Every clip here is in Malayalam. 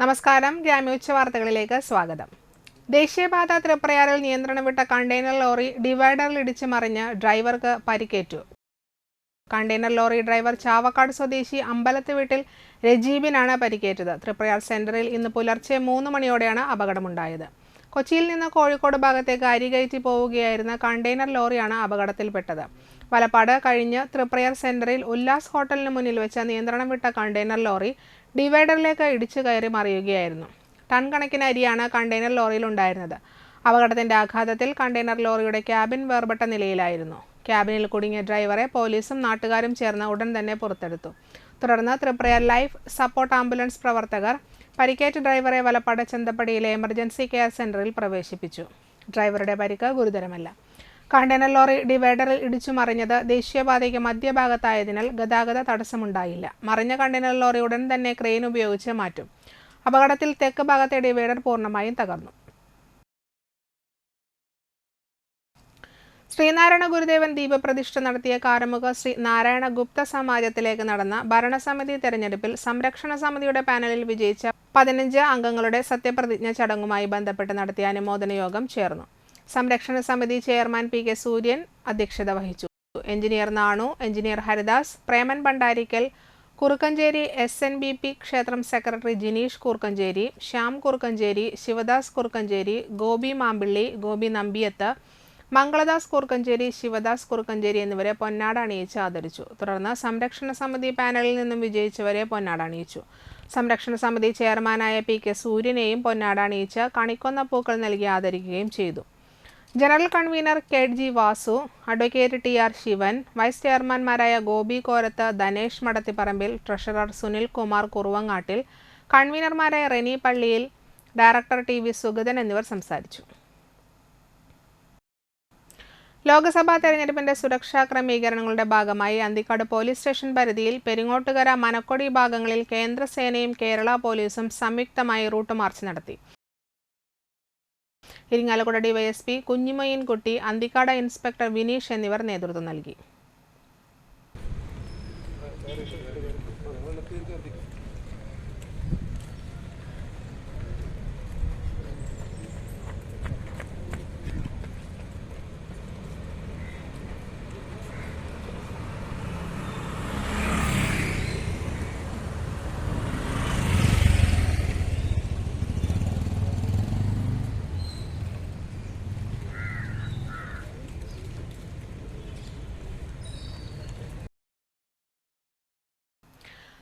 നമസ്കാരം, ഗ്രാമീണ വാർത്തകളിലേക്ക് സ്വാഗതം. ദേശീയപാത തൃപ്രയാറിൽ നിയന്ത്രണം വിട്ട കണ്ടെയ്നർ ലോറി ഡിവൈഡറിൽ ഇടിച്ച് മറിഞ്ഞ് ഡ്രൈവർക്ക് പരിക്കേറ്റു. കണ്ടെയ്നർ ലോറി ഡ്രൈവർ ചാവക്കാട് സ്വദേശി അമ്പലത്ത് വീട്ടിൽ രജീബിനാണ് പരിക്കേറ്റത്. തൃപ്രയാർ സെന്ററിൽ ഇന്ന് പുലർച്ചെ 3 മണിയോടെയാണ് അപകടമുണ്ടായത്. കൊച്ചിയിൽ നിന്ന് കോഴിക്കോട് ഭാഗത്തേക്ക് അരി കയറ്റി പോവുകയായിരുന്ന കണ്ടെയ്നർ ലോറിയാണ് അപകടത്തിൽപ്പെട്ടത്. വലപ്പാട് കഴിഞ്ഞ് തൃപ്രയാർ സെന്ററിൽ ഉല്ലാസ് ഹോട്ടലിന് മുന്നിൽ വെച്ച് നിയന്ത്രണം വിട്ട കണ്ടെയ്നർ ലോറി ഡിവൈഡറിലേക്ക് ഇടിച്ചു കയറി മറിയുകയായിരുന്നു. ടൺ കണക്കിന് അരിയാണ് കണ്ടെയ്നർ ലോറിയിൽ ഉണ്ടായിരുന്നത്. അപകടത്തിന്റെ ആഘാതത്തിൽ കണ്ടെയ്നർ ലോറിയുടെ ക്യാബിൻ വേർപെട്ട നിലയിലായിരുന്നു. ക്യാബിനിൽ കുടുങ്ങിയ ഡ്രൈവറെ പോലീസും നാട്ടുകാരും ചേർന്ന് ഉടൻ തന്നെ പുറത്തെടുത്തു. തുടർന്ന് തൃപ്രയാർ ലൈഫ് സപ്പോർട്ട് ആംബുലൻസ് പ്രവർത്തകർ പരിക്കേറ്റ ഡ്രൈവറെ വലപ്പാട് ചന്തപ്പടിയിലെ എമർജൻസി കെയർ സെന്ററിൽ പ്രവേശിപ്പിച്ചു. ഡ്രൈവറുടെ പരിക്ക് ഗുരുതരമല്ല. കണ്ടെയ്നർ ലോറി ഡിവൈഡറിൽ ഇടിച്ചു മറിഞ്ഞത് ദേശീയപാതയ്ക്ക് മധ്യഭാഗത്തായതിനാൽ ഗതാഗത തടസ്സമുണ്ടായില്ല. മറിഞ്ഞ കണ്ടെയ്നർ ലോറി ഉടൻ തന്നെ ക്രെയിൻ ഉപയോഗിച്ച് മാറ്റും. അപകടത്തിൽ തെക്ക് ഭാഗത്തെ ഡിവൈഡർ പൂർണ്ണമായും തകർന്നു. ശ്രീനാരായണ ഗുരുദേവൻ ദീപപ്രതിഷ്ഠ നടത്തിയ കാരമുഖ ശ്രീ നാരായണ ഗുപ്ത സമാജത്തിലേക്ക് നടന്ന ഭരണസമിതി തെരഞ്ഞെടുപ്പിൽ സംരക്ഷണ സമിതിയുടെ പാനലിൽ വിജയിച്ച 15 അംഗങ്ങളുടെ സത്യപ്രതിജ്ഞ ചടങ്ങുമായി ബന്ധപ്പെട്ട് നടത്തിയ അനുമോദന യോഗം ചേർന്നു. സംരക്ഷണ സമിതി ചെയർമാൻ പി കെ സൂര്യൻ അധ്യക്ഷത വഹിച്ചു. Engineer Nanu, engineer Haridas, Preman Bhandarikkal, Kurukkanchery SNBP ക്ഷേത്രം സെക്രട്ടറി ജിനീഷ് കുറുക്കഞ്ചേരി, ശ്യാം കുറുക്കഞ്ചേരി, ശിവദാസ് കുറുക്കഞ്ചേരി, ഗോപി മാമ്പിള്ളി, ഗോപി നമ്പിയത്ത്, മംഗളദാസ് കുറുക്കഞ്ചേരി, ശിവദാസ് കുറുക്കഞ്ചേരി എന്നിവരെ പൊന്നാട അണിയിച്ച് ആദരിച്ചു. തുടർന്ന് സംരക്ഷണ സമിതി പാനലിൽ നിന്നും വിജയിച്ചവരെ പൊന്നാട അണിയിച്ചു. സംരക്ഷണ സമിതി ചെയർമാനായ പി കെ സൂര്യനെയും പൊന്നാട അണിയിച്ച് കണിക്കൊന്ന പൂക്കൾ നൽകി ആദരിക്കുകയും ചെയ്തു. General convener KG Vasu, advocate TR Sivan, vice ചെയർമാൻമാരായ ഗോപി കോരത്ത്, ധനേഷ് മടത്തിപ്പറമ്പിൽ, ട്രഷറർ സുനിൽ കുമാർ കുറുവങ്ങാട്ടിൽ, കൺവീനർമാരായ റെനി പള്ളിയിൽ, ഡയറക്ടർ TV സുഗതൻ എന്നിവർ സംസാരിച്ചു. ലോക്സഭാ തെരഞ്ഞെടുപ്പിന്റെ സുരക്ഷാ ക്രമീകരണങ്ങളുടെ ഭാഗമായി അന്തിക്കാട് പോലീസ് സ്റ്റേഷൻ പരിധിയിൽ പെരിങ്ങോട്ടുകര, മനക്കൊടി ഭാഗങ്ങളിൽ കേന്ദ്രസേനയും കേരള പോലീസും സംയുക്തമായി റൂട്ട് മാർച്ച് നടത്തി. ഇരിങ്ങാലക്കുട DYSP കുഞ്ഞിമൊയിൻകുട്ടി, അന്തിക്കാട് ഇൻസ്പെക്ടർ വിനീഷ് എന്നിവർ നേതൃത്വം നൽകി.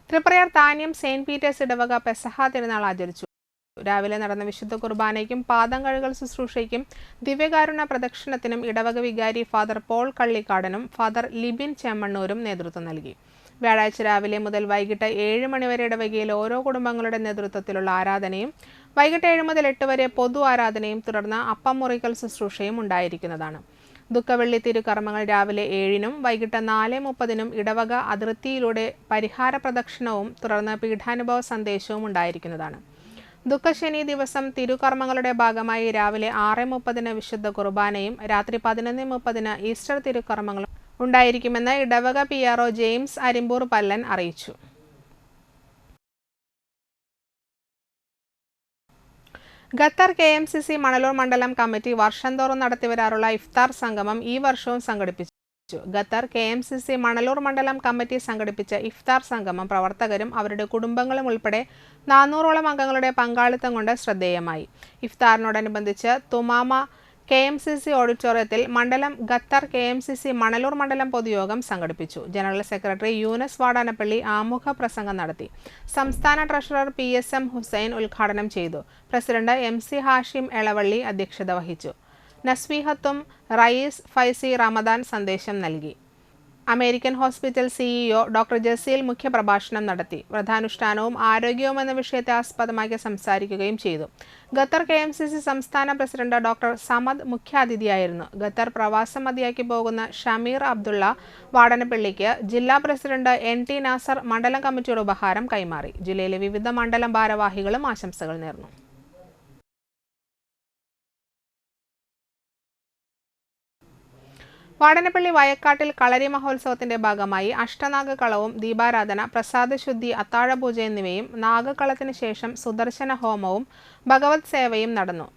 തൃപ്രയാർ താന്യം സെയിന്റ് പീറ്റേഴ്സ് ഇടവക പെസഹ തിരുനാൾ ആചരിച്ചു. രാവിലെ നടന്ന വിശുദ്ധ കുർബാനയ്ക്കും പാദം കഴുകൽ ശുശ്രൂഷയ്ക്കും ദിവ്യകാരുണ്യ പ്രദക്ഷിണത്തിനും ഇടവക വികാരി ഫാദർ പോൾ കള്ളിക്കാടനും ഫാദർ ലിബിൻ ചെമ്മണ്ണൂരും നേതൃത്വം നൽകി. വ്യാഴാഴ്ച രാവിലെ മുതൽ വൈകിട്ട് 7 മണിവരെ ഇടവകയിൽ ഓരോ കുടുംബങ്ങളുടെ നേതൃത്വത്തിലുള്ള ആരാധനയും വൈകിട്ട് 7 മുതൽ 8 വരെ പൊതു ആരാധനയും തുടർന്ന് അപ്പം മുറിക്കൽ ശുശ്രൂഷയും ഉണ്ടായിരിക്കുന്നതാണ്. ദുഃഖവെള്ളി തിരുക്കർമ്മങ്ങൾ രാവിലെ 7-നും വൈകിട്ട് 4:30-നും ഇടവക അതിർത്തിയിലൂടെ പരിഹാര പ്രദക്ഷിണവും തുടർന്ന് പീഠാനുഭവ സന്ദേശവും ഉണ്ടായിരിക്കുന്നതാണ്. ദുഃഖശനി ദിവസം തിരുക്കർമ്മങ്ങളുടെ ഭാഗമായി രാവിലെ 6:30-ന് വിശുദ്ധ കുർബാനയും രാത്രി 11:30-ന് ഈസ്റ്റർ തിരുക്കർമ്മങ്ങളും ഉണ്ടായിരിക്കുമെന്ന് ഇടവക PRO ജെയിംസ് അരിമ്പൂർ പല്ലൻ അറിയിച്ചു. ഖത്തർ KMCC മണലൂർ മണ്ഡലം കമ്മിറ്റി വർഷം തോറും നടത്തിവരാറുള്ള ഇഫ്താർ സംഗമം ഈ വർഷവും സംഘടിപ്പിച്ചു. ഖത്തർ KMCC മണലൂർ മണ്ഡലം കമ്മിറ്റി സംഘടിപ്പിച്ച ഇഫ്താർ സംഗമം പ്രവർത്തകരും അവരുടെ കുടുംബങ്ങളും ഉൾപ്പെടെ 400ഓളം അംഗങ്ങളുടെ പങ്കാളിത്തം കൊണ്ട് ശ്രദ്ധേയമായി. ഇഫ്താറിനോടനുബന്ധിച്ച് തുമാമ KMCC ഓഡിറ്റോറിയത്തിൽ മണ്ഡലം ഖത്തർ KMCC മണലൂർ മണ്ഡലം പൊതുയോഗം സംഘടിപ്പിച്ചു. ജനറൽ സെക്രട്ടറി യൂനസ് വാടാനപ്പള്ളി ആമുഖ പ്രസംഗം നടത്തി. സംസ്ഥാന ട്രഷറർ PSM ഹുസൈൻ ഉദ്ഘാടനം ചെയ്തു. പ്രസിഡന്റ് MC ഹാഷിം എളവള്ളി അധ്യക്ഷത വഹിച്ചു. നസ്വീഹത്തും റയീസ് ഫൈസി റമദാൻ സന്ദേശം നൽകി. American hospital CEO doctor Jaseel മുഖ്യപ്രഭാഷണം നടത്തി. വ്രതാനുഷ്ഠാനവും ആരോഗ്യവും എന്ന വിഷയത്തെ ആസ്പദമാക്കി സംസാരിക്കുകയും ചെയ്തു. ഖത്തർ KMCC സംസ്ഥാന പ്രസിഡന്റ് ഡോക്ടർ സമദ് മുഖ്യാതിഥിയായിരുന്നു. ഖത്തർ പ്രവാസം മതിയാക്കി പോകുന്ന ഷമീർ അബ്ദുള്ള വാടനപ്പള്ളിക്ക് ജില്ലാ പ്രസിഡന്റ് NT നാസർ മണ്ഡലം കമ്മിറ്റിയുടെ ഉപഹാരം കൈമാറി. ജില്ലയിലെ വിവിധ മണ്ഡലം ഭാരവാഹികളും ആശംസകൾ നേർന്നു. വാടനപ്പള്ളി വയക്കാട്ടിൽ കളരി മഹോത്സവത്തിന്റെ ഭാഗമായി അഷ്ടനാഗകളവും ദീപാരാധന, പ്രസാദശുദ്ധി, അത്താഴപൂജ എന്നിവയും നാഗകളത്തിന് ശേഷം സുദർശന ഹോമവും ഭഗവത് സേവയും നടന്നു.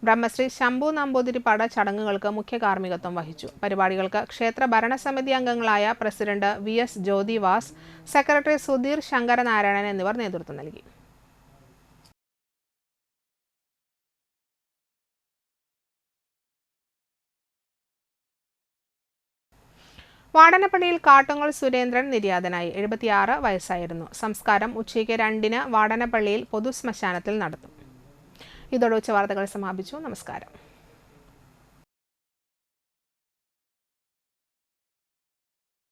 ബ്രഹ്മശ്രീ ശംഭു നമ്പൂതിരിപ്പാട് ചടങ്ങുകൾക്ക് മുഖ്യ കാർമ്മികത്വം വഹിച്ചു. പരിപാടികൾക്ക് ക്ഷേത്ര ഭരണസമിതി അംഗങ്ങളായ president VS Jyothivas, secretary Sudheer Sankaranarayanan എന്നിവർ നേതൃത്വം നൽകി. വാടനപ്പള്ളിയിൽ കാട്ടുങ്ങൽ സുരേന്ദ്രൻ നിര്യാതനായി. 76 വയസ്സായിരുന്നു. സംസ്കാരം ഉച്ചയ്ക്ക് 2-ന് വാടനപ്പള്ളിയിൽ പൊതുശ്മശാനത്തിൽ നടത്തും. ഇതോടെ ഉച്ചവാർത്തകൾ സമാപിച്ചു. നമസ്കാരം.